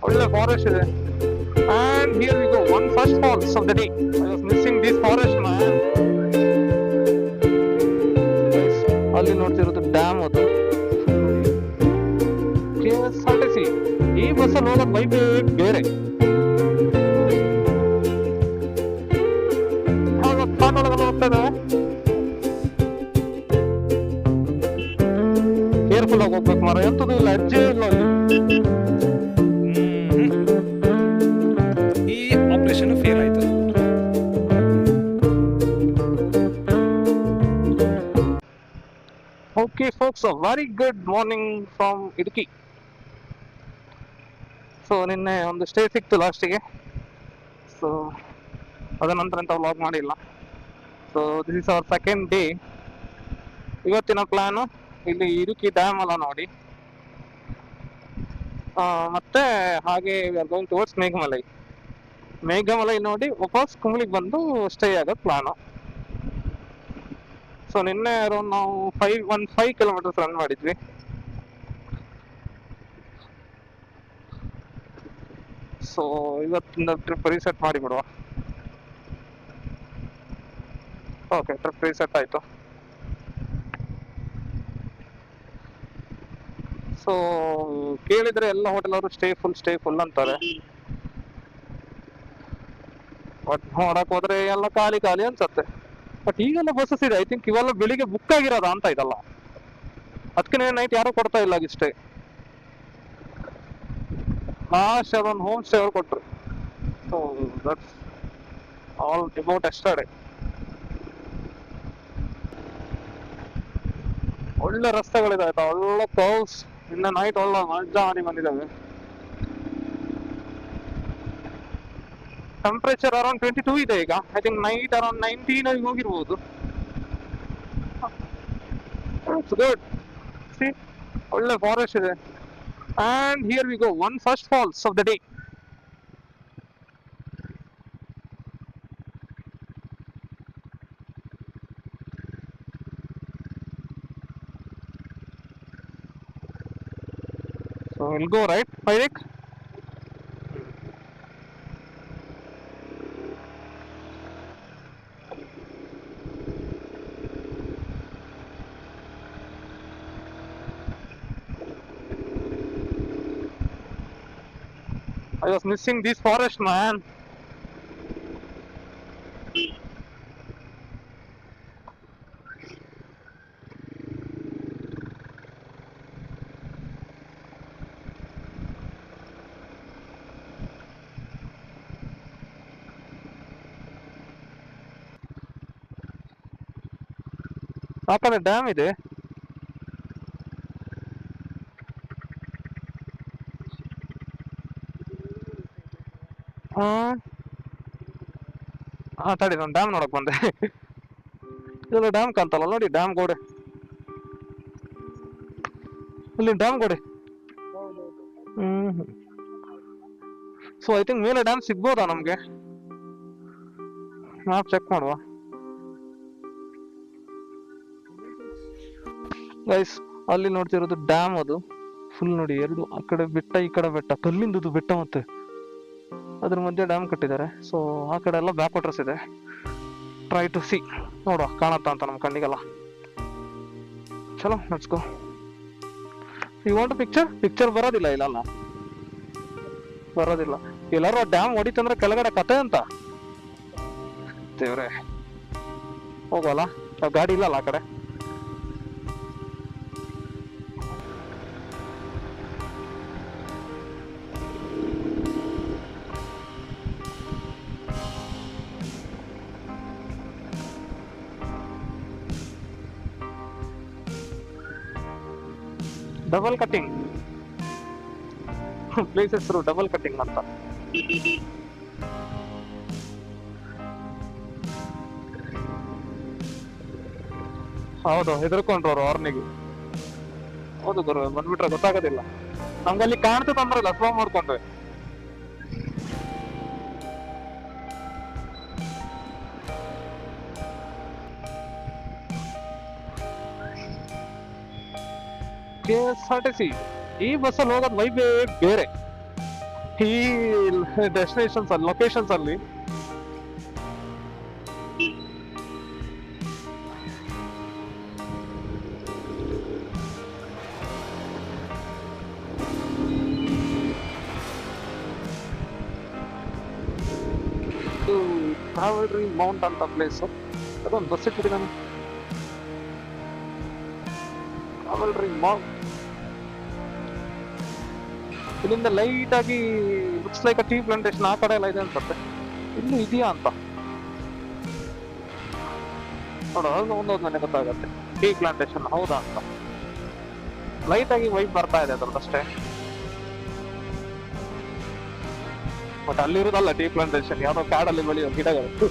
ಒಳ್ಳೆ ಫಾರೆಸ್ಟ್ ಇದೆ. And here we go, one first falls of the day. I was missing this forest, man. ಅಲ್ಲಿ ನೋಡ್ತಿರೋದು dam, ಅದು KSRTC. ಈ ಬಸ್ಸಲ್ಲಿ ಹೋಗೋದು ವೈಬೇ ಬೇರೆ. ಕಾಟೊಳಗೆಲ್ಲ ಹೋಗ್ತಾ ಇದ್ದಾವೆ. ಕೇರ್ಫುಲ್ ಆಗಿ ಹೋಗ್ಬೇಕು ಮಾರ, ಎಂತದ್ದು ಇಲ್ಲ, ಹೆಜ್ಜೆ ಇಲ್ಲ ಅಲ್ಲಿ. ಈ ಆಪರೇಷನ್ ಫೇಲ್ ಆಯ್ತು. Okay folks, a very good morning from Idukki. So ನಿನ್ನೆ ಒಂದು ಸ್ಟೇ ಸಿಕ್ತು ಲಾಸ್ಟಿಗೆ, ಸೊ ಅದ ನಂತರ ಎಂತ ವ್ಲಾಗ್ ಮಾಡಿಲ್ಲ. So this is our second day. ಇವತ್ತಿನ ಪ್ಲಾನು ಇಲ್ಲಿ ಇಡುಕಿ ಡ್ಯಾಮ್ ಎಲ್ಲ ನೋಡಿ, ಮತ್ತೆ ಹಾಗೆ ಗೋಯಿಂಗ್ ಟುವರ್ಡ್ಸ್ ಮೇಘಮಲೈ ನೋಡಿ ವಾಪಸ್ ಕುಂಬ್ಳಿಗೆ ಬಂದು ಸ್ಟೇ ಆಗೋದು ಪ್ಲಾನು. ಸೊ ನಿನ್ನೆ ಅರೌಂಡ್ ನಾವು 5 ಕಿಲೋಮೀಟರ್ಸ್ ರನ್ ಮಾಡಿದ್ವಿ. ಸೊ ಇವತ್ತಿನ ಟ್ರಿಪ್ ರೀಸೆಟ್ ಮಾಡಿಬಿಡುವ. ಓಕೆ, ಟ್ರಿಪ್ ರೀಸೆಟ್ ಆಯಿತು. ಸೊ ಕೇಳಿದರೆ ಎಲ್ಲ ಹೋಟೆಲ್ ಅವರು ಸ್ಟೇ ಫುಲ್ ಅಂತಾರೆ, ಬಟ್ ನೋಡಕ್ ಹೋದ್ರೆ ಎಲ್ಲ ಖಾಲಿ ಅನ್ಸತ್ತೆ. ಬಟ್ ಈಗೆಲ್ಲ ಬಸ್ಸಸ್ ಇದೆ, ಐ ಥಿಂಕ್ ಇವೆಲ್ಲ ಬೆಳಿಗ್ಗೆ ಬುಕ್ ಆಗಿರೋದ ಅಂತ ಇದಲ್ಲ, ಅದಕ್ಕೆ ನೈಟ್ ಯಾರು ಕೊಡ್ತಾ ಇಲ್ಲ ಇಷ್ಟೇ. ಲಾಸ್ಟ್ ಅದೊಂದು ಹೋಮ್ ಸ್ಟೇ ಅವ್ರು ಕೊಟ್ರು. So that's all about yesterday. ಒಳ್ಳೆ ರಸ್ತೆಗಳಿದೆ ಆಯ್ತಾ, ಒಳ್ಳೆ ಕರ್ವ್ಸ್. ಇನ್ನು ನೈಟ್ ಒಳ್ಳೆ ಮಜಾ ಮಾಡಿ ಬಂದಿದ್ದಾವೆ. ಟೆಂಪರೇಚರ್ ಅರೌಂಡ್ 22 ಇದೆ ಈಗ. ಐ ಥಿಂಕ್ ನೈಟ್ ಅರೌಂಡ್ 19 ಹೋಗಿರ್ಬೋದು. It's good. ಸಿ, ಒಳ್ಳೆ ಫಾರೆಸ್ಟ್ ಇದೆ. And here we go, one first falls of the day. So we'll go right, Pairik. I was missing this forest, man. ಆ ಕಡೆ dam ಇದೆ. ತಡಿ, ನಾನು ಡ್ಯಾಮ್ ನೋಡಕ್ ಬಂದೆ. ಇದೆಲ್ಲ ಡ್ಯಾಮ್ ಕಾಣ್ತಲ್ಲ ನೋಡಿ, ಡ್ಯಾಮ್ ಗೋಡೆ. ಇಲ್ಲಿ ಡ್ಯಾಮ್ ಗೋಡೆ. ಸೊ ಐ ಥಿಂಕ್ ಮೇಲೆ ಡ್ಯಾಮ್ ಸಿಗ್ಬೋದಾ ನಮ್ಗೆ? ಮ್ಯಾಪ್ ಚೆಕ್ ಮಾಡುವ ಗೈಸ್. ಅಲ್ಲಿ ನೋಡ್ತಿರೋದು ಡ್ಯಾಮ್, ಅದು ಫುಲ್ ನೋಡಿ, ಎರಡು ಆ ಕಡೆ ಬೆಟ್ಟ ಈ ಕಡೆ ಬೆಟ್ಟ, ಕಲ್ಲಿಂದದು ಬೆಟ್ಟ, ಮತ್ತೆ ಅದ್ರ ಮಧ್ಯೆ ಡ್ಯಾಮ್ ಕಟ್ಟಿದ್ದಾರೆ. ಸೊ ಆ ಕಡೆ ಎಲ್ಲ ಬ್ಯಾಕ್ ವಾಟರ್ಸ್ ಇದೆ. ಟ್ರೈ ಟು ಸಿ, ನೋಡುವ ಕಾಣತ್ತಾ ಅಂತ ನಮ್ಮ ಕಣ್ಣಿಗೆಲ್ಲ. ಚಲೋ, let's go. You want picture ಬರೋದಿಲ್ಲ ಇಲ್ಲಲ್ಲ, ಬರೋದಿಲ್ಲ. ಎಲ್ಲಾರು ಡ್ಯಾಮ್ ಹೊಡಿತಂದ್ರೆ ಕೆಳಗಡೆ ಕತೆ ಅಂತ ದೇವ್ರೆ. ಹೋಗೋಲ್ಲ, ಗಾಡಿ ಇಲ್ಲಲ್ಲ ಆ ಕಡೆ. ಡಬಲ್ ಕಟ್ಟಿಂಗ್ ಪ್ಲೇಸ್ ಹೆಸರು ಡಬಲ್ ಕಟ್ಟಿಂಗ್ ಅಂತ. ಹೌದು, ಹೆದರ್ಕೊಂಡ್ರು ಅವ್ರು ಆರ್ನಿಗೆ. ಹೌದು ಗುರು, ಬಂದ್ಬಿಟ್ರೆ ಗೊತ್ತಾಗೋದಿಲ್ಲ. ನಮ್ಗಲ್ಲಿ ಕಾಣ್ತದೆ ಅಂದ್ರಲ್ಲ, ಸ್ಲೋ ಮಾಡ್ಕೊಂಡ್ರೆ. KSRTC ಈ ಬಸ್ಸಲ್ಲಿ ಹೋಗೋದು ವೈಬೇ ಬೇರೆ. ಈ ಡೆಸ್ಟಿನೇಷನ್ಸ್ ಅಲ್ಲಿ, ಲೊಕೇಶನ್ಸ್ ಅಲ್ಲಿ ಟ್ರಾವೆಲ್ ಮೌಂಟ್ ಅಂತ ಪ್ಲೇಸ್. ಅದೊಂದು ಬಸ್ ಇಟ್ಟಿದೆ ನಾನು. ಟ್ರಾವೆಲ್ ಮೌಂಟ್ ಇಲ್ಲಿಂದ ಲೈಟ್ ಆಗಿ ಲುಕ್ಸ್ ಲೈಕ್ ಟೀ ಪ್ಲಾಂಟೇಶನ್ ಆ ಕಡೆ ಎಲ್ಲ ಇದೆ ಅನ್ಸುತ್ತೆ. ಇಲ್ಲೂ ಇದೆಯಾ ಅಂತ ನೋಡೋ, ಒಂದೊಂದು ನನಗೆ ಗೊತ್ತಾಗತ್ತೆ ಟೀ ಪ್ಲಾಂಟೇಶನ್ ಹೌದಾ ಅಂತ. ಲೈಟ್ ಆಗಿ ವೈಬ್ ಬರ್ತಾ ಇದೆ ಅದ್ರದ್ದಷ್ಟೇ. ಬಟ್ ಅಲ್ಲಿರೋದಲ್ಲ ಟೀ ಪ್ಲಾಂಟೇಶನ್, ಯಾವ್ದೋ ಕಾಡಲ್ಲಿ ಬೆಳೆಯೋ ಗಿಡಗಳು.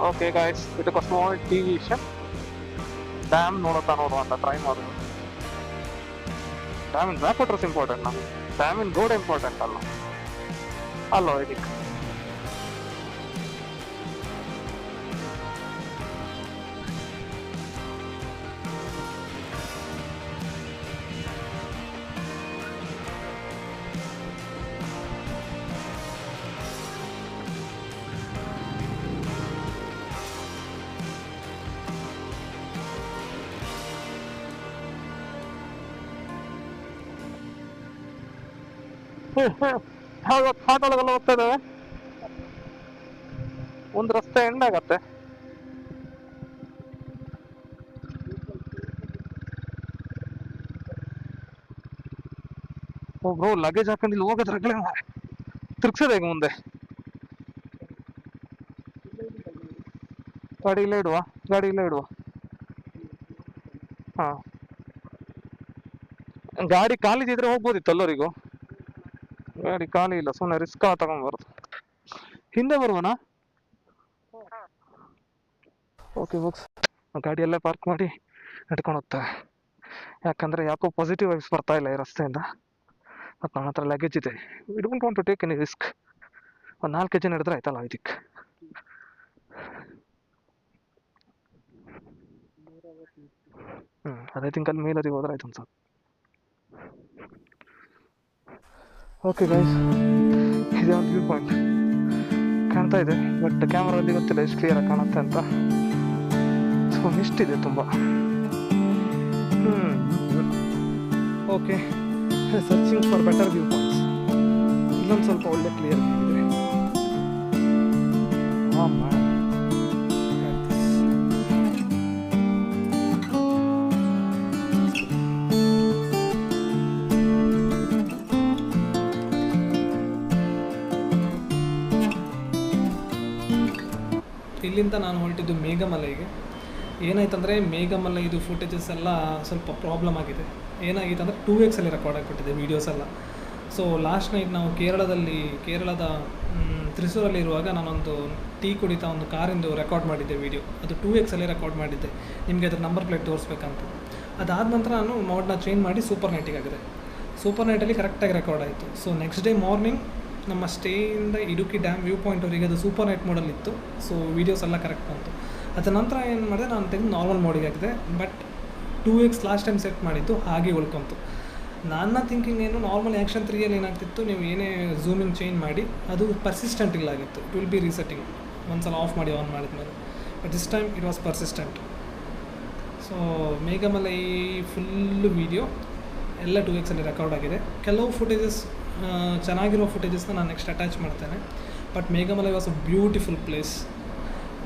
Okay guys, it a small division. Dam ನೋಡುತ್ತಾ ಅಂತ ಟ್ರೈ ಮಾಡೋದು. Dam in back waters important, ನಮ್ಗೆ ಡ್ಯಾಮ್ ಇನ್ ಗೋಡ್ ಇಂಪಾರ್ಟೆಂಟ್ ಅಲ್ಲ ಅಲ್ವಾ ಇದಕ್ಕೆ. ಘಾಟ್ ಒಳಗೆಲ್ಲ ಹೋಗ್ತಾ ಇದ್ದಾವೆ. ಒಂದು ರಸ್ತೆ ಎಂಡ್ ಆಗತ್ತೆ. ಒಬ್ರು ಲಗೇಜ್ ಹಾಕೊಂಡು ಇಲ್ಲಿ ಹೋಗೋದ್ರಾಗ್ಲೇ ತಿರ್ಗ್ಸೋದು ಹೇಗೆ ಮುಂದೆ? ಗಾಡಿ ಇಲ್ಲೇ ಇಡುವ. ಹಾ, ಗಾಡಿ ಖಾಲಿದಿದ್ರೆ ಹೋಗ್ಬೋದಿತ್ತು ಎಲ್ಲರಿಗೂ. ಗಾಡಿ ಖಾಲಿ ಇಲ್ಲ, ಸುಮ್ಮನೆ ರಿಸ್ಕ್ ತಗೊಂಡ್ಬಾರ್ದು. ಹಿಂದೆ ಬರುವನಾ? ಓಕೆ ಬಾಕ್ಸ್, ಗಾಡಿ ಅಲ್ಲೇ ಪಾರ್ಕ್ ಮಾಡಿ ನಡ್ಕೊಂಡು ಹೋಗ್ತೇವೆ. ಯಾಕಂದ್ರೆ ಯಾಕೋ ಪಾಸಿಟಿವ್ ವೈಬ್ಸ್ ಬರ್ತಾ ಇಲ್ಲ ಈ ರಸ್ತೆಯಿಂದ. ಮತ್ತು ನನ್ನ ಹತ್ರ ಲಗೇಜ್ ಇದೆ. We don't want to take any risk. ಒಂದು 4 kg ನಡೆದ್ರೆ ಆಯ್ತಲ್ಲ ಇದಕ್ಕೆ. ಅದೇ ತಿಂಕಲ್ಲಿ ಮೇಲದಿಗೆ ಹೋದ್ರೆ ಆಯ್ತು ಅನ್ಸತ್ತೆ. ಓಕೆ ಗೈಸ್, ಇದೇ ಒಂದು ವ್ಯೂ ಪಾಯಿಂಟ್ ಕಾಣ್ತಾ ಇದೆ. ಬಟ್ ಕ್ಯಾಮ್ರಲ್ಲಿ ಗೊತ್ತಿಲ್ಲ ಎಷ್ಟು ಕ್ಲಿಯರ್ ಆಗಿ ಕಾಣುತ್ತೆ ಅಂತ. ಸೊ ಮಿಸ್ಟ್ ಇದೆ ತುಂಬ. Okay, searching for better view points. ಇಲ್ಲೊಂದು ಸ್ವಲ್ಪ ಒಳ್ಳೆ ಕ್ಲಿಯರ್ ಇದೆ. ಇಲ್ಲಿಂದ ನಾನು ಹೊರಟಿದ್ದು ಮೇಘಮಲೆಗೆ. ಏನಾಯ್ತಂದರೆ ಮೇಘಮಲೆ ಇದು ಫುಟೇಜಸ್ ಎಲ್ಲ ಸ್ವಲ್ಪ ಪ್ರಾಬ್ಲಮ್ ಆಗಿದೆ. ಏನಾಗಿದೆ ಅಂದರೆ 2x ಅಲ್ಲಿ ರೆಕಾರ್ಡ್ ಆಗಿಬಿಟ್ಟಿದೆ ವೀಡಿಯೋಸ್ ಎಲ್ಲ. ಸೊ ಲಾಸ್ಟ್ ನೈಟ್ ನಾವು ಕೇರಳದ ತ್ರಿಸೂರಲ್ಲಿರುವಾಗ ನಾನೊಂದು ಟೀ ಕುಡಿತಾ ಒಂದು ಕಾರಿಂದು ರೆಕಾರ್ಡ್ ಮಾಡಿದ್ದೆ ವೀಡಿಯೋ. ಅದು 2x ಅಲ್ಲಿ ರೆಕಾರ್ಡ್ ಮಾಡಿದ್ದೆ, ನಿಮಗೆ ಅದ್ರ ನಂಬರ್ ಪ್ಲೇಟ್ ತೋರಿಸ್ಬೇಕಂತ. ಅದಾದ ನಂತರ ನಾನು ಮೋಡ್ನ ಚೇಂಜ್ ಮಾಡಿ ಸೂಪರ್ ನೈಟಿಗೆ ಆಗಿದೆ. ಸೂಪರ್ ನೈಟಲ್ಲಿ ಕರೆಕ್ಟಾಗಿ ರೆಕಾರ್ಡ್ ಆಯಿತು. ಸೊ ನೆಕ್ಸ್ಟ್ ಡೇ ಮಾರ್ನಿಂಗ್ ನಮ್ಮ ಸ್ಟೇಯಿಂದ ಇಡುಕಿ ಡ್ಯಾಮ್ ವ್ಯೂ ಪಾಯಿಂಟ್ವರೆಗೆ ಅದು ಸೂಪರ್ ನೈಟ್ ಮೋಡಲ್ಲಿತ್ತು. ಸೊ ವೀಡಿಯೋಸ್ ಎಲ್ಲ ಕರೆಕ್ಟ್ ಬಂತು. ಅದರ ನಂತರ ಏನು ಮಾಡಿದೆ, ನಾನು ತೆಗೆದು ನಾರ್ಮಲ್ ಮೋಡಿಗೆ ಹಾಕಿದೆ. But 2x last time set ಮಾಡಿದ್ದು ಹಾಗೆ ಉಳ್ಕೊಂತು. ನನ್ನ ಥಿಂಕಿಂಗ್ ಏನು, ನಾರ್ಮಲ್ ಆ್ಯಕ್ಷನ್ 3ಯಲ್ಲಿ ಏನಾಗ್ತಿತ್ತು, ನೀವು ಏನೇ ಝೂಮಿಂಗ್ ಚೇಂಜ್ ಮಾಡಿ ಅದು ಪರ್ಸಿಸ್ಟೆಂಟ್ ಇಲ್ಲಾಗಿತ್ತು. ಇಟ್ ವಿಲ್ ಬಿ ರೀಸೆಟ್ಟಿಂಗ್ ಒಂದ್ಸಲ ಆಫ್ ಮಾಡಿ ಆನ್ ಮಾಡಿದ್ಮೇಲೆ. But this time it was persistent. So Meghamalai full video ಎಲ್ಲ 2x ಅಲ್ಲಿ ರೆಕಾರ್ಡ್ ಆಗಿದೆ. ಕೆಲವು ಫುಟೇಜಸ್ ಚೆನ್ನಾಗಿರೋ ಫುಟೇಜಸ್ನ ನಾನು ನೆಕ್ಸ್ಟ್ ಅಟ್ಯಾಚ್ ಮಾಡ್ತೇನೆ. But Meghamalai was a beautiful place.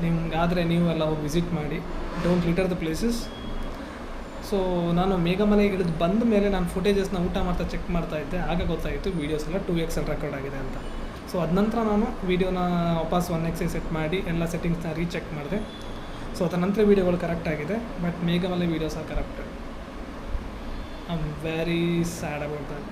ನಿಮ್ಗಾದರೆ ನೀವು ಎಲ್ಲ ಹೋಗಿ ವಿಸಿಟ್ ಮಾಡಿ. Don't litter the places. So ನಾನು ಮೇಘಮಲೆಗೆ ಇಳಿದು ಬಂದ ಮೇಲೆ ನಾನು ಫುಟೇಜಸ್ನ ಊಟ ಮಾಡ್ತಾ ಚೆಕ್ ಮಾಡ್ತಾ ಇದ್ದೆ. ಆಗ ಗೊತ್ತಾಯಿತು ವೀಡಿಯೋಸ್ ಎಲ್ಲ 2x ಅಲ್ಲಿ ರೆಕಾರ್ಡ್ ಆಗಿದೆ ಅಂತ. ಸೊ ಅದ ನಂತರ ನಾನು ವೀಡಿಯೋನ ವಾಪಸ್ 1x ಸೆಟ್ ಮಾಡಿ ಎಲ್ಲ ಸೆಟ್ಟಿಂಗ್ಸ್ನ ರೀಚೆಕ್ ಮಾಡಿದೆ. ಸೊ ಅದರ ನಂತರ ವೀಡಿಯೋಗಳು ಕರೆಕ್ಟ್ ಆಗಿದೆ. But Meghamale videos are corrupted. I am very sad about that.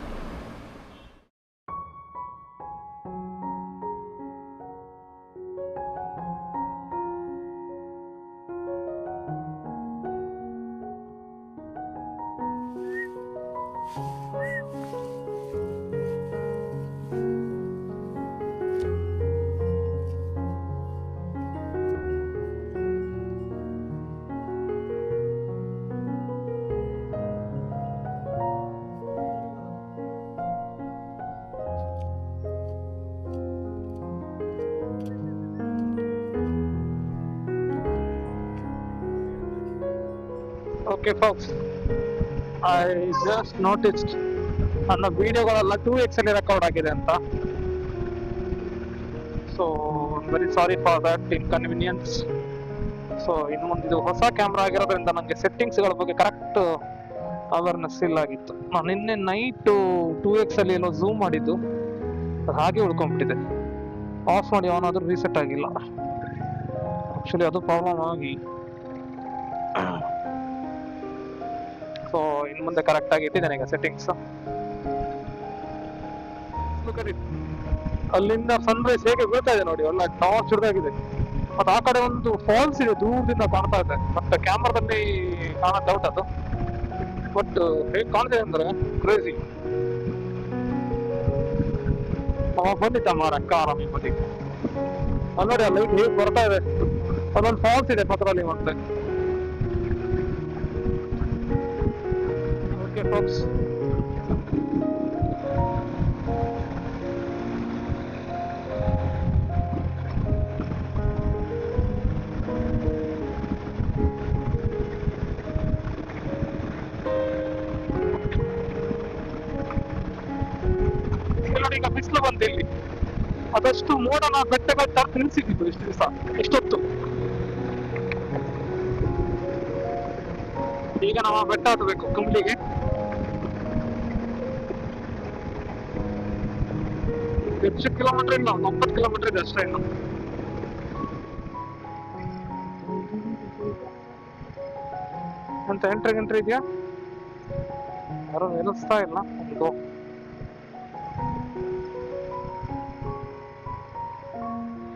Okay folks, I just noticed ನನ್ನ ವಿಡಿಯೋಗಳೆಲ್ಲ 2x ಅಲ್ಲಿ ರೆಕಾರ್ಡ್ ಆಗಿದೆ ಅಂತ. So very sorry for that inconvenience. So ಇನ್ನು ಮುಂದೆ ಇದು ಹೊಸ ಕ್ಯಾಮ್ರಾ ಆಗಿರೋದ್ರಿಂದ ನನಗೆ ಸೆಟ್ಟಿಂಗ್ಸ್ಗಳ ಬಗ್ಗೆ ಕರೆಕ್ಟ್ ಅವೇರ್ನೆಸ್ ಇಲ್ಲ ಆಗಿತ್ತು. ನಾನು ನಿನ್ನೆ ನೈಟ್ 2x ಅಲ್ಲಿ ಏನೋ ಝೂಮ್ ಮಾಡಿದ್ದು ಅದು ಹಾಗೆ ಉಳ್ಕೊಂಡ್ಬಿಟ್ಟಿದೆ. ಆಫ್ ಮಾಡಿ ಆನ್ ಆದ್ರೂ ರೀಸೆಟ್ ಆಗಿಲ್ಲ. ಆಕ್ಚುಲಿ ಅದು ಪ್ರಾಬ್ಲಮ್ ಆಗಿ, ಸೊ ಇನ್ನು ಮುಂದೆ ಕರೆಕ್ಟ್ ಆಗಿ ಇಟ್ಟಿದ್ದೇನೆ ಈಗ ಸೆಟ್ಟಿಂಗ್ಸ್. ಅಲ್ಲಿಂದ ಸನ್ ರೈಸ್ ಹೇಗೆ ಬೀಳ್ತಾ ಇದೆ ನೋಡಿ, ಒಳ್ಳೆ ಟಾರ್ಚ್ ಹಿಡಿದಾಗಿದೆ. ಮತ್ತು ಆ ಕಡೆ ಒಂದು ಫಾಲ್ಸ್ ಇದೆ, ದೂರದಿಂದ ಕಾಣ್ತಾ ಇದೆ. ಬಟ್ ಕ್ಯಾಮ್ರಾದಲ್ಲಿ ಕಾಣೋ ಡೌಟ್ ಅದು. ಬಟ್ ಹೇಗೆ ಕಾಣ್ತಿದೆ ಅಂದ್ರೆ ಕ್ರೇಜಿ. ಬಂದಿದ್ದ ಮಾರ ಕಾರ ಬದಿಗೆ ಅಲ್ಲಿ ನೋಡಿ, ಲೈಟ್ ಹೇಗೆ ಬರ್ತಾ ಇದೆ. ಅದೊಂದು ಫಾಲ್ಸ್ ಇದೆ ಪಕ್ಕದಲ್ಲಿ ಮತ್ತೆ. ಓಕೆ ಫಾಕ್ಸ್, ನೋಡಿ ಈಗ ಬಿಸಿಲು ಬಂತು ಇಲ್ಲಿ. ಅದಷ್ಟು ಮೋಡನ ಬೆಟ್ಟಗಳ ತರ ತಿನ್ಸಿದ್ದು ಇಷ್ಟು ದಿವಸ, ಎಷ್ಟೊತ್ತು. ಈಗ ನಾವು ಬೆಟ್ಟ ಹತ್ತಬೇಕು ಕುಂಬ್ಳಿಗೆ. ಎಷ್ಟು ಕಿಲೋಮೀಟರ್ ಇಲ್ಲ, 90 ಕಿಲೋಮೀಟರ್ ಇದೆ ಅಷ್ಟೇ ಇನ್ನು. ಅಂತ ಎಂಟ್ರಿ ಇದೆಯಾ? ಯಾರು ನಿಲ್ಲಿಸ್ತಾ ಇಲ್ಲ. ಒಂದು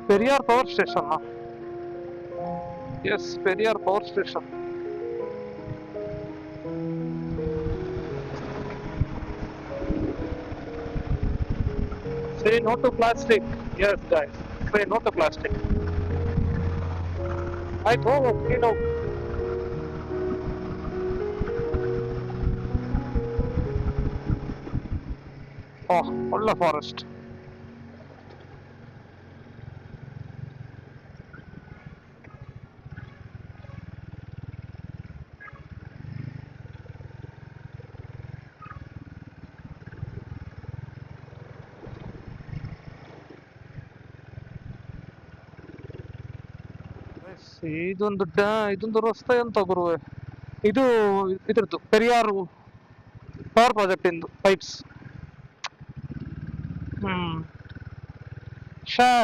Periyar power station. Yes, Periyar power station. Say no to plastic. Yes, guys. Say no to plastic. ಆಯ್ತು, ಹೋಗು, ನೀನು ಹೋಗು. ಓಹ್, ಒಳ್ಳೆ ಫಾರೆಸ್ಟ್. ಇದೊಂದು ರಸ್ತೆ ಅಂತ ಗುರುವೆ. ಇದು ಇದ್ರದ್ದು ಪೆರಿಯಾರ್ ಪವರ್ ಪ್ರಾಜೆಕ್ಟ್ ಇಂದು ಪೈಪ್ಸ್.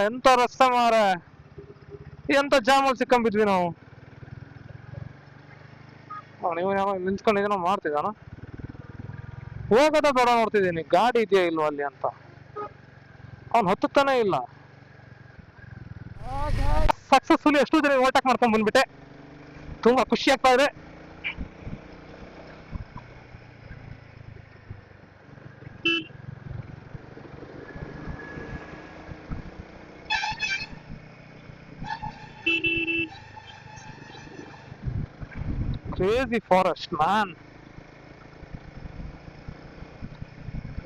ಎಂತ ರಸ್ತೆ ಮಾರ, ಎಂತ ಜಾಮಲ್ಲಿ ಸಿಕ್ಕಂಬಿದ್ವಿ ನಾವು. ನೀವು ನಿಂತ್ಕೊಂಡು ಏನೋ ಮಾಡ್ತಿದ್ದಾನ, ಹೋಗೋದ ಬೇಡ ನೋಡ್ತಿದ್ದೀನಿ ಗಾಡಿ ಇದೆಯಾ ಇಲ್ವಾ ಅಲ್ಲಿ ಅಂತ. ಅವ್ನು ಹತ್ತುತ್ತಾನೆ ಇಲ್ಲ. ಸಕ್ಸಸ್ಫುಲಿ ಎಷ್ಟು ಜನ ಓವರ್ಟೇಕ್ ಮಾಡ್ಕೊಂಡ್ ಬಂದ್ಬಿಟ್ಟೆ. ತುಂಬಾ ಖುಷಿ ಆಗ್ತಾ ಇದೆ. Crazy forest man.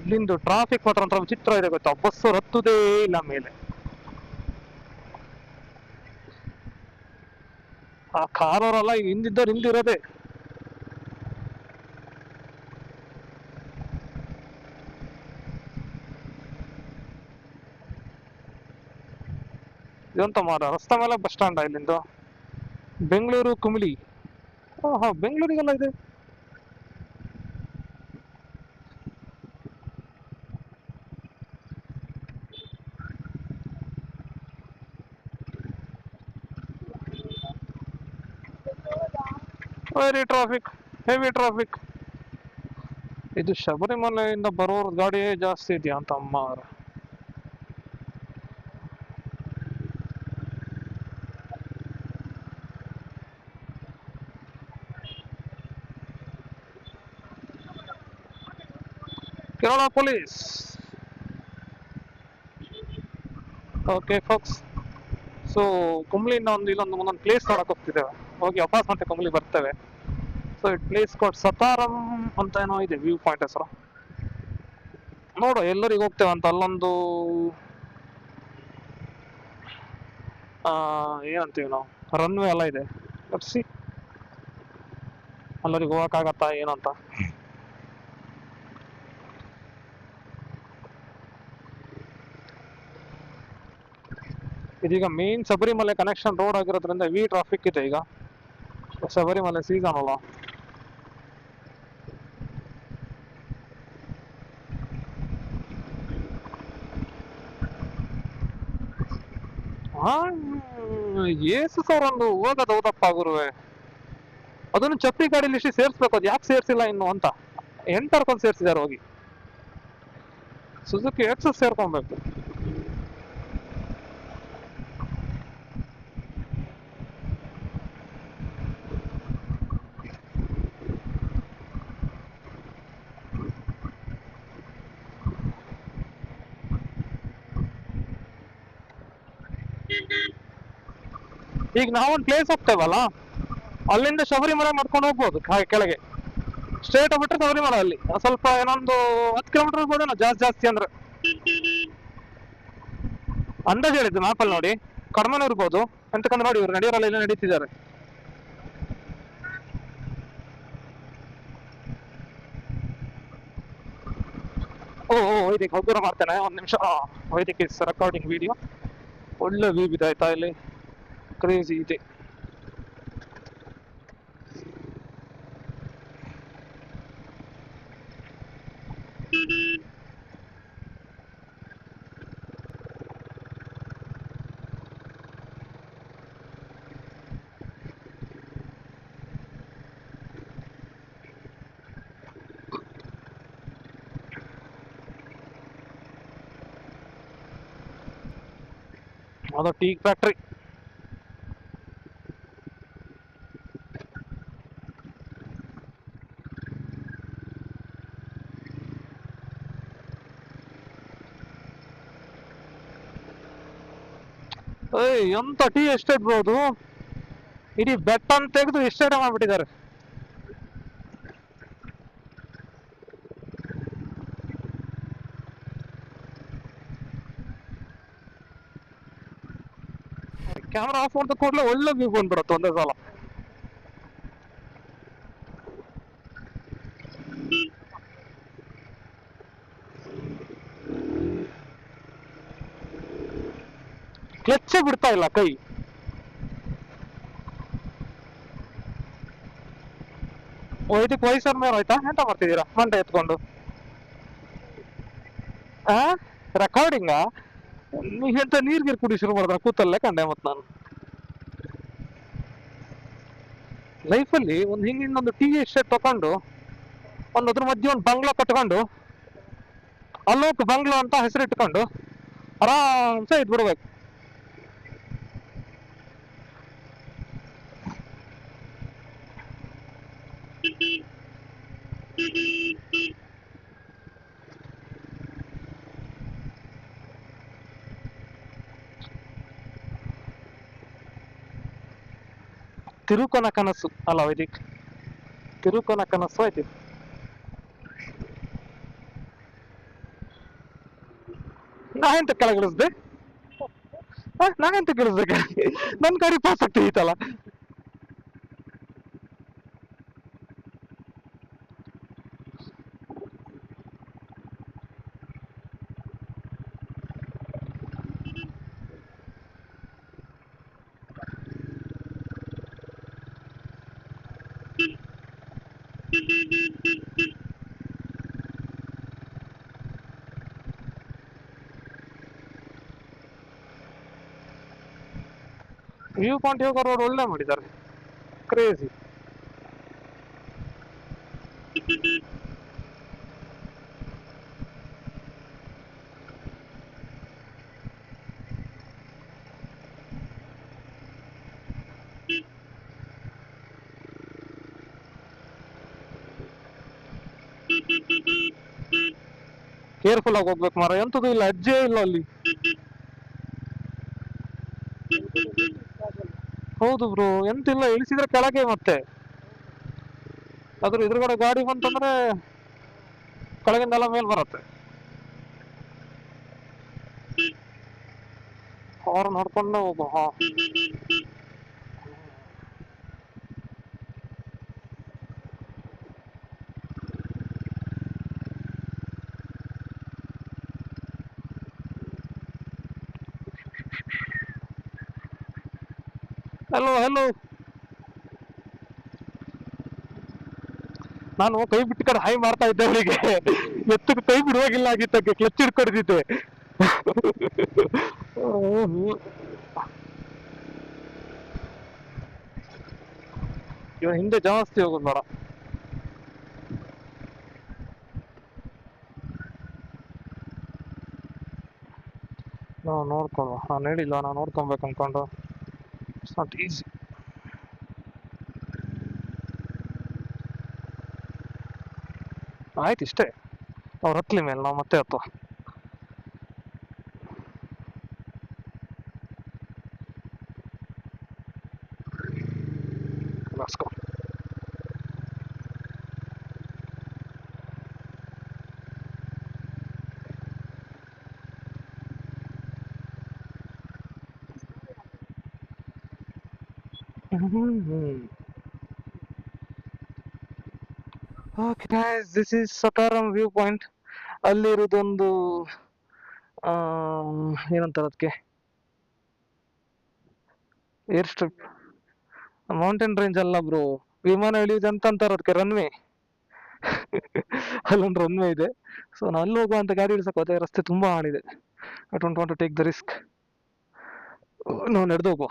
ಇಲ್ಲಿಂದು ಟ್ರಾಫಿಕ್ ಮಾತ್ರ ಒಂಥರ ವಿಚಿತ್ರ ಇದೆ ಗೊತ್ತಾ, ಬಸ್ಸು ಹತ್ತುದೇ ಇಲ್ಲ ಮೇಲೆ. ಆ ಕಾರವರೆಲ್ಲ ಈಗ ಹಿಂದಿದ್ದವ್ರು ಹಿಂದಿರೋದೆ. ಇದಂತ ಮಾರ ರಸ್ತೆ ಮೇಲೆ ಬಸ್ ಸ್ಟ್ಯಾಂಡ್ ಇಲ್ಲಿಂದು. ಬೆಂಗಳೂರು ಕುಮಿಳಿ. ಓಹೋ, ಬೆಂಗಳೂರಿಗೆಲ್ಲ ಇದೆ. Very traffic, heavy traffic. ಇದು ಶಬರಿಮಲೆಯಿಂದ ಬರೋರ್ ಗಾಡಿಯೇ ಜಾಸ್ತಿ ಇದೆಯಾ ಅಂತ ಅಮ್ಮ. Kerala police. Okay folks, so ಕುಂಬ್ಳಿಯಿಂದ ಒಂದೊಂದು ಪ್ಲೇಸ್ ನೋಡಕ್ ಹೋಗ್ತಿದ್ದೇವೆ. ಹೋಗಿ ವಾಪಸ್ ಮತ್ತೆ ಕುಂಬ್ಳಿ ಬರ್ತೇವೆ. So it place called Sataram ಅಂತ ಏನೋ ಇದೆ, ವ್ಯೂ ಪಾಯಿಂಟ್ ಹೆಸರು. ನೋಡು ಎಲ್ಲರಿಗೆ ಹೋಗ್ತೇವೆ ಅಂತ. ಅಲ್ಲೊಂದು ಏನಂತೀವಿ ನಾವು, ರನ್ವೇ ಎಲ್ಲ ಇದೆ. ಸಿ ಅಲ್ಲರಿಗೆ ಹೋಗಕ್ಕಾಗತ್ತಾ ಏನು ಅಂತ. ಇದೀಗ ಮೇನ್ ಶಬರಿಮಲೆ ಕನೆಕ್ಷನ್ ರೋಡ್ ಆಗಿರೋದ್ರಿಂದ ಹೆವಿ ಟ್ರಾಫಿಕ್ ಇದೆ ಈಗ. ಶಬರಿಮಲೆ ಸೀಸನ್ ಅಲ್ಲ. ಹಾ, ಏಸು ಸರ್ ಒಂದು ಹೋಗೋದು ಹೌದಪ್ಪ ಗುರುವೆ. ಅದನ್ನು ಚಪ್ಪಲಿ ಗಾಡಿಲಿ ಇಷ್ಟು ಸೇರಿಸ್ಬೇಕು, ಅದು ಯಾಕೆ ಸೇರಿಸಿಲ್ಲ ಇನ್ನು ಅಂತ. ಎಂಟರ್ಕೊಂಡು ಸೇರಿಸಿದಾರೆ ಹೋಗಿ. ಸುಜುಕಿ ಎಕ್ಸಸ್ ಸೇರ್ಕೊಬೇಕು. ಈಗ ನಾವೊಂದು ಪ್ಲೇಸ್ ಹೋಗ್ತೇವಲ್ಲ, ಅಲ್ಲಿಂದ ಶಬರಿಮಲೆ ಮಾಡ್ಕೊಂಡು ಹೋಗ್ಬೋದು ಕೆಳಗೆ. ಸ್ಟ್ರೇಟ್ ಹೋಗ್ಬಿಟ್ರೆ ಶಬರಿಮಲೆ ಅಲ್ಲಿ ಸ್ವಲ್ಪ ಏನೊಂದು 10 ಕಿಲೋಮೀಟರ್ ಹೋಗ್ಬೋದೇನೋ, ಜಾಸ್ತಿ ಅಂದ್ರೆ. ಅಂದಾಜು ಹೇಳಿದ್ದು ಮ್ಯಾಪಲ್ಲಿ ನೋಡಿ, ಕಡಿಮೆನೂ ಇರ್ಬೋದು. ಎಂತಕ್ಕಂದ್ರೆ ನೋಡಿ, ಇವ್ರು ನಡೆಯೋರೆಲ್ಲ ಇಲ್ಲಿ ನಡೀತಿದ್ದಾರೆ. ವೈದಿಕ್ ದೂರ ಮಾಡ್ತೇನೆ, ಒಂದು ನಿಮಿಷ. Vaidik is recording video. ಒಳ್ಳೆ ವ್ಯೂ ಇದೆ ಆಯ್ತಾ, ಇಲ್ಲಿ ಕ್ರೇಜಿ ಇದೆ. ಅದು ಟೀ ಫ್ಯಾಕ್ಟ್ರಿ. ಎಂತ ಟೀ ಎಸ್ಟೇಟ್ ಬ್ರೋ ಅದು. ಇಡೀ ಬೆಟ್ಟ ಅಂತ ತೆಗೆದು ಎಸ್ಟೇಟ್ ಮಾಡ್ಬಿಟ್ಟಿದ್ದಾರೆ. ಕ್ಯಾಮ್ರಾ ಆಫ್ ಮಾಡಿದ ಕೂಡಲೇ ಒಳ್ಳೆ ವ್ಯೂ ಬಂದ್ಬಿಡುತ್ತೆ ಒಂದೇ ಸಲ. ಕ್ಲಚ್ಚೇ ಬಿಡ್ತಾ ಇಲ್ಲ ಕೈ. ಇದಕ್ಕೆ ವಯಸ್ಸರ ಮೇಲೆ ಆಯ್ತಾ, ಎಂತ ಮಾಡ್ತಿದ್ದೀರಾ ಮಂಟೆ ಎತ್ಕೊಂಡು? ರೆಕಾರ್ಡಿಂಗಾ? ನೀವೆಂತ ನೀರ್ಗೀರ್ ಕುಡಿ ಶುರು ಮಾಡಿದ್ರ ಕೂತಲ್ಲೇ ಕಂಡೆ ಮತ್ ನಾನು. ಲೈಫಲ್ಲಿ ಒಂದು ಹಿಂಗಿಂದೊಂದು ಟೀ ಎಸ್ಟೇಟ್ ತಗೊಂಡು ಅದ್ರ ಮಧ್ಯೆ ಒಂದು ಬಂಗ್ಲಾ ಕಟ್ಕೊಂಡು, ಅಲೋಕ್ ಬಂಗ್ಲಾ ಅಂತ ಹೆಸರಿಟ್ಕೊಂಡು ಆರಾಮ್ಸೆ ಇದ್ಬಿಡ್ಬೇಕು. ತಿರುಕನ ಕನಸು ಅಲ್ಲ ವೈದಿಕ್, ತಿರುಕನ ಕನಸು ಆಯ್ತು. ನಾ ಎಂತ ಕೆಳಗಿಳಿಸ್ದೆ? ನಾನೆಂತ ಗಿಳಿಸ್ದೆ? ನನ್ ಗಾಡಿ ಪಾಸ್ ಆಗ್ತಿತ್ತಲ್ಲ. ವ್ಯೂ ಪಾಯಿಂಟ್ ಯೋಗ ರೋಡ್ ಒಳ್ಳೆ ಮಾಡಿದ್ದಾರೆ, ಕ್ರೇಜಿ. ಕೇರ್ಫುಲ್ ಆಗಿ ಹೋಗ್ಬೇಕು ಮಾರ, ಎಂತದು ಇಲ್ಲ, ಅಜ್ಜೆ ಇಲ್ಲ ಅಲ್ಲಿ. ಹೌದು ಬ್ರೋ, ಎಂತಿಲ್ಲ, ಇಳಿಸಿದ್ರೆ ಕೆಳಗೆ ಮತ್ತೆ. ಅದ್ರ ಎದುರುಗಡೆ ಗಾಡಿ ಬಂತಂದ್ರೆ ಕೆಳಗಿಂದೆಲ್ಲ ಮೇಲ್ ಬರುತ್ತೆ. ಅವ್ರು ನೋಡ್ಕೊಂಡೆ ಹೋಗು. ಹಾ, ಹಲೋ ಹಲೋ. ನಾನು ಕೈ ಬಿಟ್ಟು ಕಡೆ ಹೈ ಮಾಡ್ತಾ ಇದ್ದೆ ಅವರಿಗೆ, ಎತ್ತಕ್ಕೆ ಕೈ ಬಿಡುವಾಗಿಲ್ಲ ಆಗಿತ್ತಕ್ಕೆ, ಕ್ಲಚ್ ಹಿಡ್ಕೊಂಡಿದ್ದೆ. ಇವ ಹಿಂದೆ ಜಾಸ್ತಿ ಹೋಗೋದು ಬೇಡ. ನಾವು ನೋಡ್ಕೊಳ್ಳುವ. ನಾನು ಹೇಳಿಲ್ಲ, ನಾನು ನೋಡ್ಕೊಬೇಕು ಅನ್ಕೊಂಡು. It's not easy. ಆಯ್ತು ಇಷ್ಟೇ, ಅವ್ರು ಹತ್ಲಿ ಮೇಲೆ ನಾವು ಮತ್ತೆ ಹತ್ತುವ. Let's go. Okay guys, this is Sataram view point. ಅಲ್ಲಿರೋದೊಂದು ಏನಂತಾರೆ ಅದಕ್ಕೆ, ಏರ್ ಸ್ಟ್ರಿಪ್. ಮೌಂಟೇನ್ ರೇಂಜ್ ಅಲ್ಲ ಬ್ರೋ, ವಿಮಾನ ಇಳಿಯುವುದು ಅಂತ ಅಂತಾರೆ ಅದಕ್ಕೆ, ರನ್ವೇ. ಅಲ್ಲೊಂದು ರನ್ವೇ ಇದೆ. ಸೊ ನಾನು ಅಲ್ಲಿ ಹೋಗುವಂತ ಗಾಡಿ ಇಳಿಸಕ್ಕೆ ಹೋದೆ, ರಸ್ತೆ ತುಂಬಾ ಹಾಳಿದೆ. I don't want to take the risk. ನಾವು ನಡೆದು ಹೋಗುವ.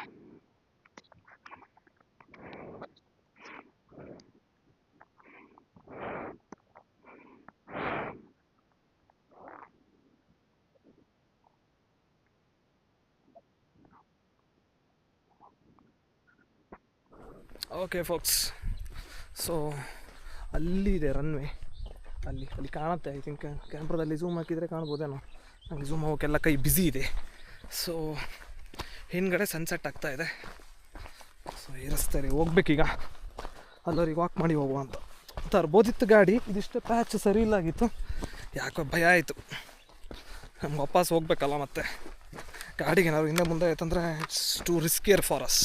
ಓಕೆ ಫೋಕ್ಸ್, ಸೊ ಅಲ್ಲಿದೆ ರನ್ವೇ. ಅಲ್ಲಿ ಅಲ್ಲಿ ಕಾಣುತ್ತೆ. ಐ ಥಿಂಕ್ ಕ್ಯಾಮ್ರಾದಲ್ಲಿ ಝೂಮ್ ಹಾಕಿದರೆ ಕಾಣ್ಬೋದೇನೋ. ನನಗೆ ಝೂಮ್ ಹೋಗೋಕ್ಕೆಲ್ಲ ಕೈ ಬ್ಯುಸಿ ಇದೆ. ಸೊ ಹಿಂದ್ಗಡೆ ಸನ್ಸೆಟ್ ಆಗ್ತಾ ಇದೆ. ಸೊ ಈ ರಸ್ತೆಯಲ್ಲಿ ಹೋಗ್ಬೇಕೀಗ, ಅಲ್ಲವ್ರಿಗೆ ವಾಕ್ ಮಾಡಿ ಹೋಗುವ ಅಂತ. ತರ್ಬೋದಿತ್ತು ಗಾಡಿ, ಇದಿಷ್ಟು ಪ್ಯಾಚ್ ಸರಿ ಇಲ್ಲಾಗಿತ್ತು. ಯಾಕೋ ಭಯ ಆಯಿತು, ನಮ್ಗೆ ವಾಪಸ್ ಹೋಗ್ಬೇಕಲ್ಲ ಮತ್ತೆ. ಗಾಡಿಗೆ ಏನಾದ್ರು ಹಿಂದೆ ಮುಂದೆ ಆಯ್ತಂದರೆ it's too riskier for us.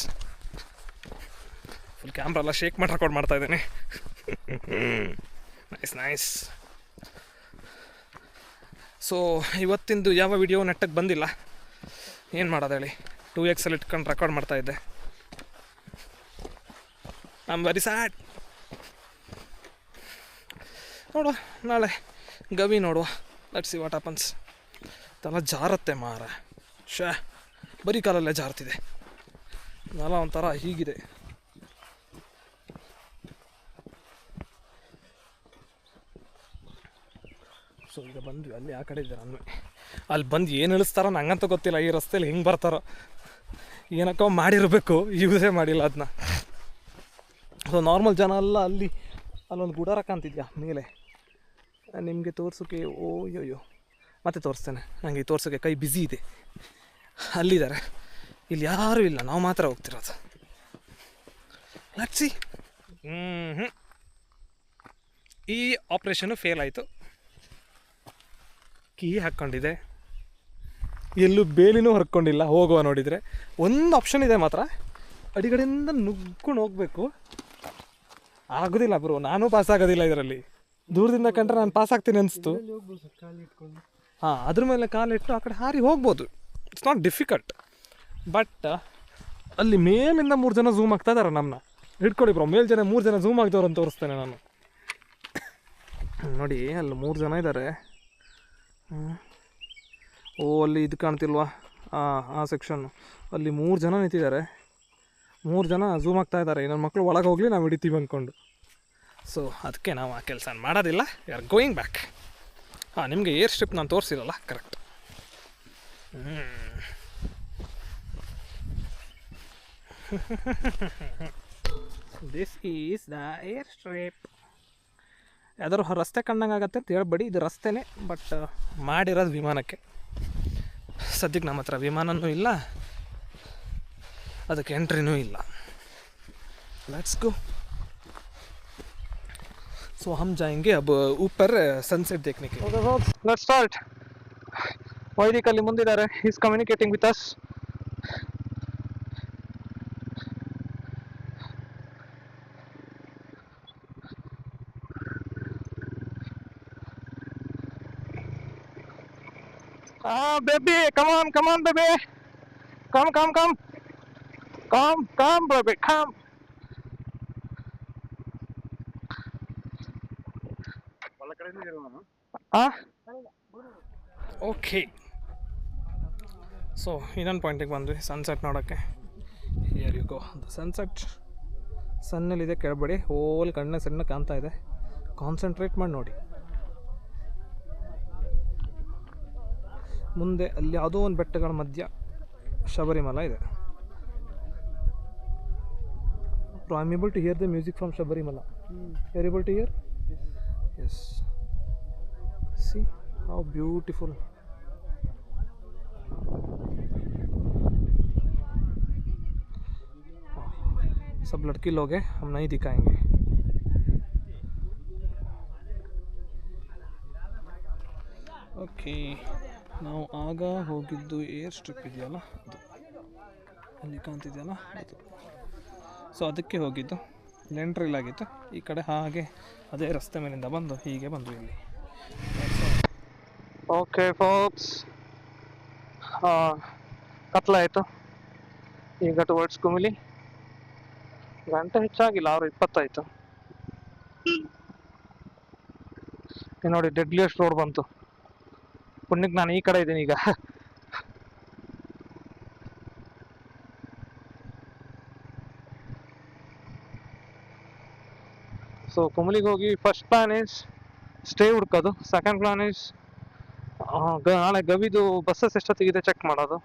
Full camera ಎಲ್ಲ ಶೇಕ್ ಮಾಡಿ ರೆಕಾರ್ಡ್ ಮಾಡ್ತಾ ಇದ್ದೀನಿ. Nice nice. ಸೊ ಇವತ್ತಿಂದು ಯಾವ ವಿಡಿಯೋ ನೆಟ್ಟಕ್ಕೆ ಬಂದಿಲ್ಲ, ಏನು ಮಾಡೋದು ಹೇಳಿ. 2x ಅಲ್ಲಿ ಇಟ್ಕೊಂಡು ರೆಕಾರ್ಡ್ ಮಾಡ್ತಾ ಇದ್ದೆ. I am very sad. ನೋಡುವ ನಾಳೆ ಗವಿ ನೋಡುವ. Let's see what happens. ಇದೆಲ್ಲ ಜಾರತ್ತೆ ಮಾರ, ಬರೀ ಕಾಲಲ್ಲೇ ಜಾರ್ತಿದೆ. ಇದೆಲ್ಲ ಒಂಥರ ಹೀಗಿದೆ. ಸೊ ಈಗ ಬಂದ್ವಿ, ಅಲ್ಲಿ ಆ ಕಡೆ ಇದ್ದಾರೆ ರನ್ವೇ. ಅಲ್ಲಿ ಬಂದು ಏನು ಇಳಿಸ್ತಾರೋ ನಂಗಂತೂ ಗೊತ್ತಿಲ್ಲ. ಈ ರಸ್ತೆಯಲ್ಲಿ ಹೆಂಗೆ ಬರ್ತಾರೋ ಏನಕ್ಕೋ ಮಾಡಿರಬೇಕು, ಯೂಸೇ ಮಾಡಿಲ್ಲ ಅದನ್ನ. ಸೊ ನಾರ್ಮಲ್ ಜನ ಎಲ್ಲ ಅಲ್ಲಿ ಅಲ್ಲೊಂದು ಗುಡಾರ ಕಾಣ್ತಿದ್ಯಾ ಮೇಲೆ, ನಿಮಗೆ ತೋರ್ಸೋಕ್ಕೆ. ಓಯ್ಯೋ ಮತ್ತೆ ತೋರಿಸ್ತೇನೆ, ನನಗೆ ತೋರ್ಸೋಕ್ಕೆ ಕೈ ಬ್ಯುಸಿ ಇದೆ. ಅಲ್ಲಿದ್ದಾರೆ, ಇಲ್ಲಿ ಯಾರೂ ಇಲ್ಲ, ನಾವು ಮಾತ್ರ ಹೋಗ್ತಿರೋದು. Let's see. ಈ ಆಪ್ರೇಷನ್ನು ಫೇಲ್ ಆಯಿತು. ಕೀ ಹಾಕ್ಕೊಂಡಿದೆ, ಎಲ್ಲೂ ಬೇಲಿನೂ ಹರ್ಕೊಂಡಿಲ್ಲ. ಹೋಗುವ ನೋಡಿದರೆ ಒಂದು ಆಪ್ಷನ್ ಇದೆ ಮಾತ್ರ, ಅಡಿಗಡೆಯಿಂದ ನುಗ್ಕೊಂಡು ಹೋಗಬೇಕು. ಆಗೋದಿಲ್ಲ ಬ್ರೋ, ನಾನು ಪಾಸ್ ಆಗೋದಿಲ್ಲ ಇದರಲ್ಲಿ. ದೂರದಿಂದ ಕಂಡ್ರೆ ನಾನು ಪಾಸ್ ಆಗ್ತೀನಿ ಅನಿಸ್ತು. ಹಾಂ, ಅದ್ರ ಮೇಲೆ ಕಾಲಿಟ್ಟು ಆ ಕಡೆ ಹಾರಿ ಹೋಗ್ಬೋದು. It's not difficult. ಬಟ್ ಅಲ್ಲಿ ಮೇಲಿಂದ 3 ಜನ ಝೂಮ್ ಆಗ್ತಾ ಇದ್ದಾರೆ ನಮ್ಮನ್ನ. ಹಿಡ್ಕೊಳ್ಳಿ ಬ್ರೋ, ಮೇಲ್ ಜನ 3 ಜನ ಝೂಮ್ ಆಗ್ತವ್ರು ಅಂತ ತೋರಿಸ್ತೇನೆ ನಾನು. ನೋಡಿ ಅಲ್ಲಿ 3 ಜನ ಇದ್ದಾರೆ. ಓ ಅಲ್ಲಿ ಇದು ಕಾಣ್ತಿಲ್ವಾ, ಆ ಸೆಕ್ಷನ್ನು, ಅಲ್ಲಿ 3 ಜನ ನಿಂತಿದ್ದಾರೆ. 3 ಜನ ಝೂಮ್ ಆಗ್ತಾ ಇದ್ದಾರೆ. ನನ್ನ ಮಕ್ಕಳು ಒಳಗೆ ಹೋಗಲಿ, ನಾವು ಹಿಡಿತೀವಿ ಅಂದ್ಕೊಂಡು. ಸೊ ಅದಕ್ಕೆ ನಾವು ಆ ಕೆಲಸ ಮಾಡೋದಿಲ್ಲ. We are going back. ಹಾಂ, ನಿಮಗೆ ಏರ್ ಸ್ಟ್ರಿಪ್ ನಾನು ತೋರಿಸಿರಲ್ಲ, correct. This is the air strip. ಯಾವ್ದಾದ್ರು ರಸ್ತೆ ಕಂಡಂಗೆ ಆಗತ್ತೆ ಅಂತ ಹೇಳ್ಬೇಡಿ, ಇದು ರಸ್ತೆನೇ, ಬಟ್ ಮಾಡಿರೋದು ವಿಮಾನಕ್ಕೆ. ಸದ್ಯಕ್ಕೆ ನಮ್ಮ ಹತ್ರ ವಿಮಾನನೂ ಇಲ್ಲ, ಅದಕ್ಕೆ ಎಂಟ್ರಿನೂ ಇಲ್ಲ. Let's go. सो हम जाएंगे अब ऊपर सनसेट देखने के लिए. Let's start. वैदिक ಅಲ್ಲಿ ಮುಂದಿದ್ದಾರೆ, he is communicating with us. baby, come on baby, come calm baby calm. Okay, so ಇನ್ನೊಂದು ಪಾಯಿಂಟಿಗೆ ಬಂದ್ವಿ, ಸನ್ಸೆಟ್ ನೋಡೋಕ್ಕೆ. Here you go the sunset. ಸಣ್ಣಲ್ಲಿದೆ, ಕೆಳಬೇಡಿ, ಹೋಲ್ ಕಣ್ಣೆ ಸಣ್ಣ ಕಾಣ್ತಾ ಇದೆ, ಕಾನ್ಸಂಟ್ರೇಟ್ ಮಾಡಿ ನೋಡಿ. ಮುಂದೆ ಅಲ್ಲಿ ಯಾವುದೋ ಒಂದು ಬೆಟ್ಟಗಳ ಮಧ್ಯ ಶಬರಿಮಲ ಇದೆ. I am able to hear the music from Sabarimala. You are able to hear? Yes. See how beautiful. सब लड़की लोग हैं, हम नहीं दिखाएंगे. ಓಕೆ, ನಾವು ಆಗ ಹೋಗಿದ್ದು ಏರ್ ಸ್ಟ್ರಿಪ್ ಇದೆಯಲ್ಲ ಅದು, ಅಲ್ಲಿ ಕಾಣ್ತಿದೆಯಲ್ಲ ಅದು. ಸೊ ಅದಕ್ಕೆ ಹೋಗಿದ್ದು, ಲೆಂಟ್ರಿಲ್ ಆಗಿತ್ತು. ಈ ಕಡೆ ಹಾಗೆ ಅದೇ ರಸ್ತೆ ಮೇಲಿಂದ ಬಂದು ಹೀಗೆ ಬಂದು ಇಲ್ಲಿ. ಓಕೆ ಫೋಕ್ಸ್, ಕತ್ಲಾಯಿತು. ಈಗ ಟುವರ್ಡ್ಸ್ ಕುಮಿಲಿ. ಗಂಟೆ ಹೆಚ್ಚಾಗಿಲ್ಲ, 6:20 ನೋಡಿ. ಡೆಡ್ಲಿಯಸ್ಟ್ ರೋಡ್ ಬಂತು. ಪುಣ್ಯಕ್ಕೆ ನಾನು ಈ ಕಡೆ ಇದ್ದೀನಿ ಈಗ. ಸೊ ಕುಮಲಿಗೆ ಹೋಗಿ ಫಸ್ಟ್ ಪ್ಲಾನ್ ಇಸ್ ಸ್ಟೇ ಹುಡ್ಕೋದು. ಸೆಕೆಂಡ್ ಪ್ಲಾನ್ ಇಸ್ ನಾಳೆ ಗವಿದು ಬಸ್ಸಸ್ ಎಷ್ಟೊತ್ತಿಗಿದೆ ಚೆಕ್ ಮಾಡೋದು.